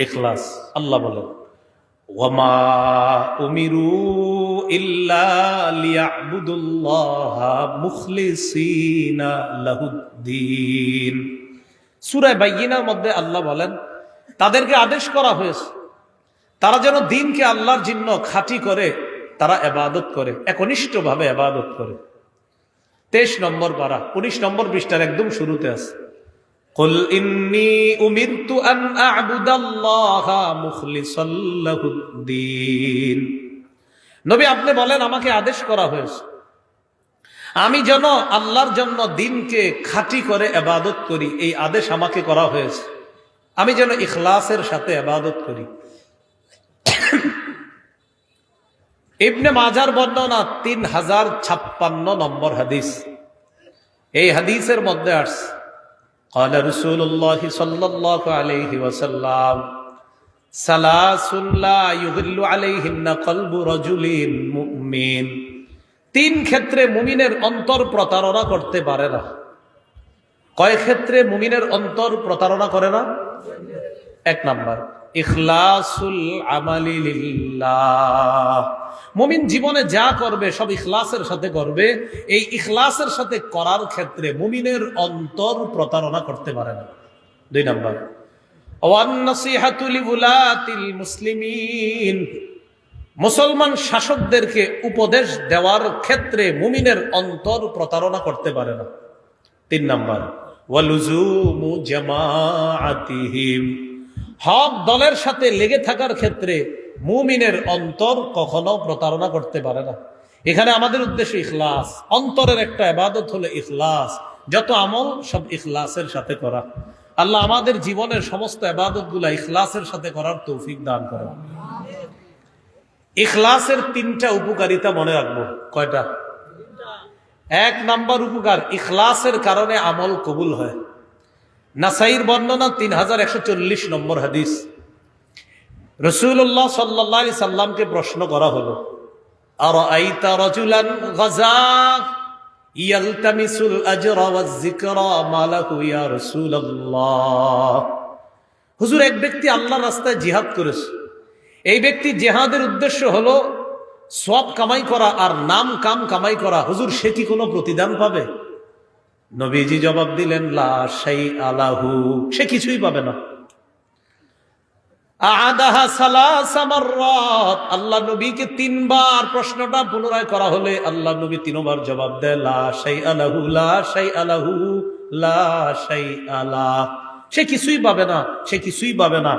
ইখলাস। আল্লাহ বলেন ওয়ামা উমিরু ইল্লা লিয়াবুদুল্লাহা মুখলিসিনা লাহুদ্দিন। সূরা বাইয়িনার মধ্যে আল্লাহ বলেন তাদেরকে আদেশ করা হয়েছে তারা যেন দ্বীনকে আল্লাহর জন্য খাঁটি করে তারা ইবাদত করে, একনিষ্ঠভাবে ইবাদত করে। 23 নম্বর পারা 19 নম্বর পৃষ্ঠার একদম শুরুতে আছে কুল ইন্নী উমিরতু আন আ'বুদাল্লাহা মুখলিসাল লাহুদ্দিন। নবী আপনি বলেন আমাকে আদেশ করা হয়েছে আমি যেন আল্লাহর জন্য দ্বীনকে খাঁটি করে ইবাদত করি। এই আদেশ আমাকে করা হয়েছে আমি যেন ইখলাসের সাথে ইবাদত করি। ইবনে মাজার বর্ণনা 3056 নম্বর হাদিস। এই হাদিসের মধ্যে আসছে قال رسول الله صلى الله عليه وسلم ثلاث لا يغل عليهن قلب رجل مؤمن। 3 ক্ষেত্রে মুমিনের অন্তর প্রতারণা করতে পারে না। কয় ক্ষেত্রে মুমিনের অন্তর প্রতারণা করে না? 1 নাম্বার ইখলাসুল আমালি লিল্লাহ। মুমিন জীবনে যা করবে সব ইখলাসের সাথে করবে। এই ইখলাসের সাথে করার ক্ষেত্রে মুমিনের অন্তর প্রতারণা করতে পারে না। 2 নাম্বার ওয়ান নাসিহাতু লিউলাতিল মুসলিমিন। মুসলমান শাসকদেরকে উপদেশ দেওয়ার ক্ষেত্রে মুমিনের অন্তর প্রতারণা করতে পারে না। 3 নাম্বার ওয়ালুজুমু জামাআতিহিম। হক দলের সাথে লেগে থাকার ক্ষেত্রে মুমিনের অন্তর কখনো প্রতারণা করতে পারে না। এখানে আমাদের উদ্দেশ্য ইখলাস। অন্তরের একটা ইবাদত হলো ইখলাস। যত আমল সব ইখলাসের সাথে করা। আল্লাহ আমাদের জীবনের সমস্ত ইবাদতগুলো ইখলাসের সাথে করার তৌফিক দান করেন। ইখলাসের 3টা উপকারিতা মনে রাখবো। কয়টা? 1 নাম্বার উপকার, ইখলাসের কারণে আমল কবুল হয়। নাসাইর বর্ণনা 3140 নম্বর হাদিস। রাসূলুল্লাহ সাল্লাল্লাহু আলাইহি সাল্লামকে প্রশ্ন করা হলো আরাআইতা রাজুলান গাজা ইয়ালতামিসুল আজরা ওয়াজ যিকরা মালাহু ইয়া রাসূলুল্লাহ। হুজুর এক ব্যক্তি আল্লাহর রাস্তায় জিহাদ করেছে। এই ব্যক্তি জিহাদের উদ্দেশ্য হলো সওয়াব কামাই করা আর নাম কাম কামাই করা। হুজুর সে কি কোনো প্রতিদান পাবে? নবীজি জবাব দিলেন লা শাইআ লাহু, সে কিছুই পাবে না। আ'আদাহা সালাসা মাররাত। আল্লাহ নবীকে 3 বার প্রশ্নটা পুনরায় করা হলে আল্লাহ নবী 3 বার জবাব দেয় লা শাইআ লাহু, লা শাইআ লাহু, লা শাইআ লা। সে কিছুই পাবে না, সে কিছুই পাবে না।